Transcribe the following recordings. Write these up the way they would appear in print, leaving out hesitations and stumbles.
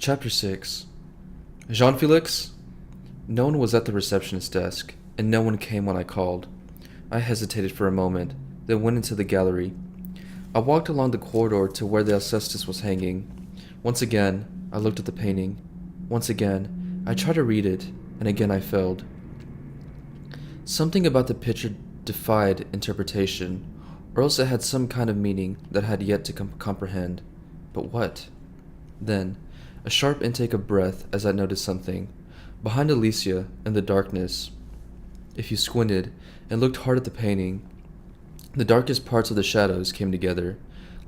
Chapter 6. Jean-Felix? No one was at the receptionist's desk, and no one came when I called. I hesitated for a moment, then went into the gallery. I walked along the corridor to where the Alcestis was hanging. Once again, I looked at the painting. Once again, I tried to read it, and again I failed. Something about the picture defied interpretation, or else it had some kind of meaning that I had yet to comprehend. But what? Then, a sharp intake of breath as I noticed something. Behind Alicia, in the darkness, if you squinted and looked hard at the painting, the darkest parts of the shadows came together,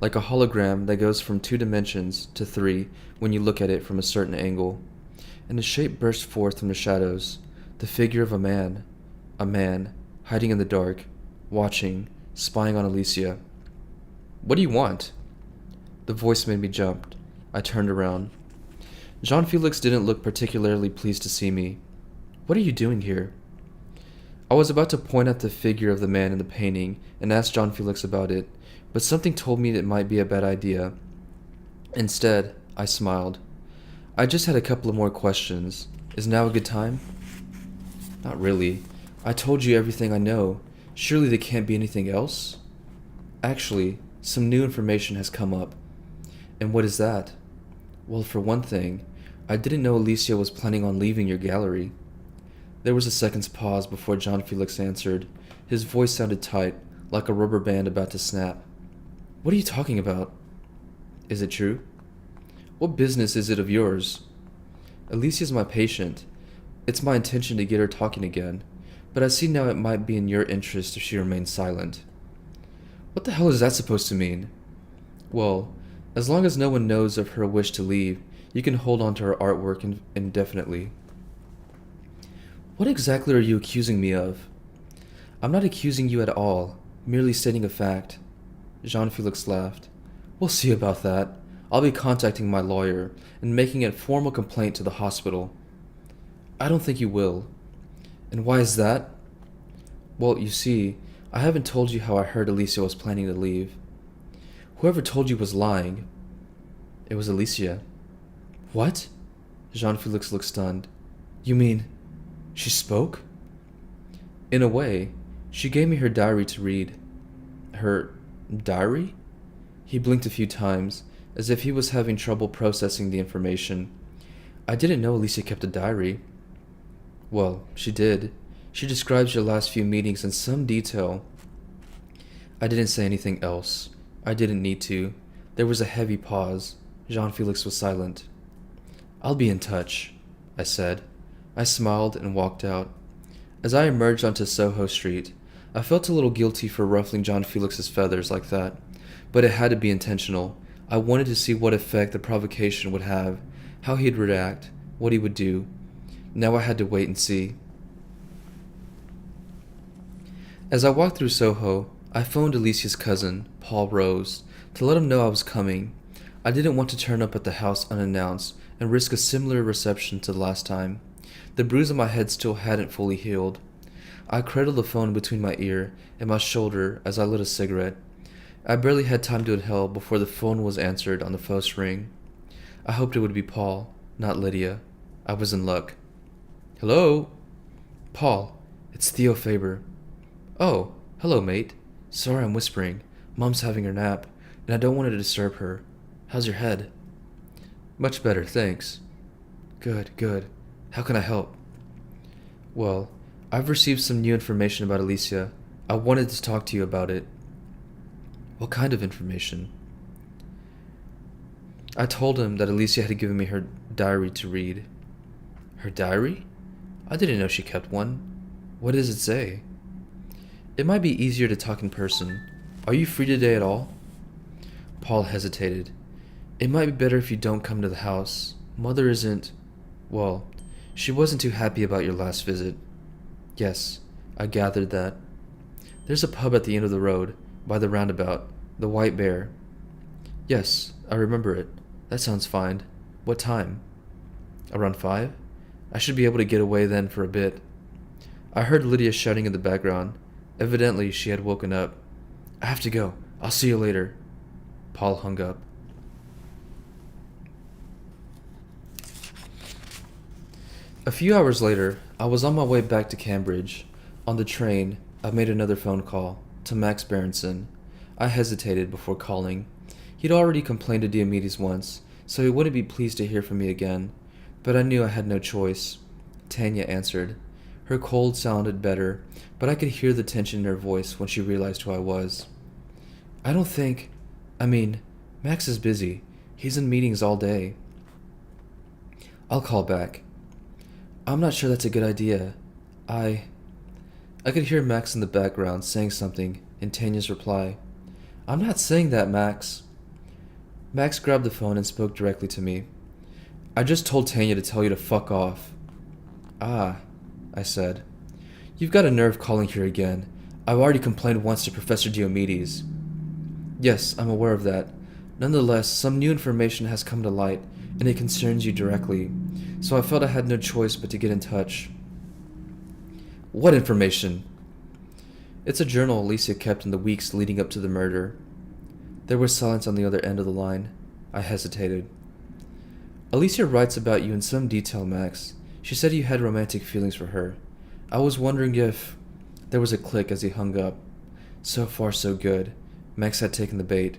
like a hologram that goes from 2 dimensions to 3 when you look at it from a certain angle. And a shape burst forth from the shadows, the figure of a man, hiding in the dark, watching, spying on Alicia. "What do you want?" The voice made me jump. I turned around. Jean-Felix didn't look particularly pleased to see me. "What are you doing here?" I was about to point at the figure of the man in the painting and ask Jean-Felix about it, but something told me it might be a bad idea. Instead, I smiled. "I just had a couple of more questions. Is now a good time?" "Not really. I told you everything I know. Surely there can't be anything else?" "Actually, some new information has come up." "And what is that?" "Well, for one thing, I didn't know Alicia was planning on leaving your gallery." There was a second's pause before Jean-Felix answered. His voice sounded tight, like a rubber band about to snap. "What are you talking about?" "Is it true?" "What business is it of yours?" "Alicia's my patient. It's my intention to get her talking again, but I see now it might be in your interest if she remains silent." "What the hell is that supposed to mean?" "Well, as long as no one knows of her wish to leave, you can hold on to her artwork indefinitely." "What exactly are you accusing me of?" "I'm not accusing you at all, merely stating a fact." Jean-Felix laughed. "We'll see about that. I'll be contacting my lawyer and making a formal complaint to the hospital." "I don't think you will." "And why is that?" "Well, you see, I haven't told you how I heard Alicia was planning to leave." "Whoever told you was lying." "It was Alicia." "What?" Jean-Felix looked stunned. "You mean she spoke?" "In a way. She gave me her diary to read." "Her diary?" He blinked a few times, as if he was having trouble processing the information. "I didn't know Alicia kept a diary." "Well, she did. She describes your last few meetings in some detail." I didn't say anything else. I didn't need to. There was a heavy pause. Jean-Felix was silent. "I'll be in touch," I said. I smiled and walked out. As I emerged onto Soho Street, I felt a little guilty for ruffling Jean-Felix's feathers like that, but it had to be intentional. I wanted to see what effect the provocation would have, how he'd react, what he would do. Now I had to wait and see. As I walked through Soho, I phoned Alicia's cousin, Paul Rose, to let him know I was coming. I didn't want to turn up at the house unannounced and risk a similar reception to the last time. The bruise on my head still hadn't fully healed. I cradled the phone between my ear and my shoulder as I lit a cigarette. I barely had time to inhale before the phone was answered on the first ring. I hoped it would be Paul, not Lydia. I was in luck. "Hello?" "Paul, it's Theo Faber." "Oh, hello, mate. Sorry I'm whispering. Mom's having her nap, and I don't want to disturb her. How's your head?" "Much better, thanks." "Good, good. How can I help?" "Well, I've received some new information about Alicia. I wanted to talk to you about it." "What kind of information?" I told him that Alicia had given me her diary to read. "Her diary? I didn't know she kept one. What does it say?" "It might be easier to talk in person. Are you free today at all?" Paul hesitated. "It might be better if you don't come to the house. Mother isn't... well, she wasn't too happy about your last visit." "Yes, I gathered that." "There's a pub at the end of the road, by the roundabout, the White Bear." "Yes, I remember it. That sounds fine. What time?" "Around 5? I should be able to get away then for a bit." I heard Lydia shouting in the background. Evidently, she had woken up. "I have to go. I'll see you later." Paul hung up. A few hours later, I was on my way back to Cambridge. On the train, I made another phone call to Max Berenson. I hesitated before calling. He'd already complained to Diomedes once, so he wouldn't be pleased to hear from me again. But I knew I had no choice. Tanya answered. Her cold sounded better, but I could hear the tension in her voice when she realized who I was. Max is busy. He's in meetings all day. I'll call back. I'm not sure that's a good idea. I could hear Max in the background saying something in Tanya's reply. I'm not saying that, Max. Max grabbed the phone and spoke directly to me. I just told Tanya to tell you to fuck off. Ah, I said. You've got a nerve calling here again. I've already complained once to Professor Diomedes. Yes, I'm aware of that. Nonetheless, some new information has come to light, and it concerns you directly, so I felt I had no choice but to get in touch. What information? It's a journal Alicia kept in the weeks leading up to the murder. There was silence on the other end of the line. I hesitated. Alicia writes about you in some detail, Max. She said you had romantic feelings for her. I was wondering if... There was a click as he hung up. So far, so good. Max had taken the bait.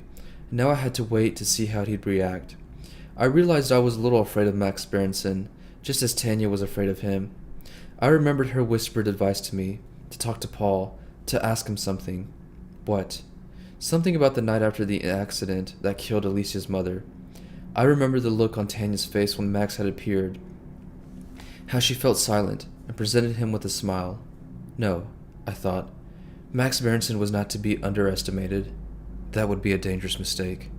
Now I had to wait to see how he'd react. I realized I was a little afraid of Max Berenson, just as Tanya was afraid of him. I remembered her whispered advice to me, to talk to Paul, to ask him something. What? Something about the night after the accident that killed Alicia's mother. I remembered the look on Tanya's face when Max had appeared. How she felt silent and presented him with a smile. No, I thought. Max Berenson was not to be underestimated. That would be a dangerous mistake.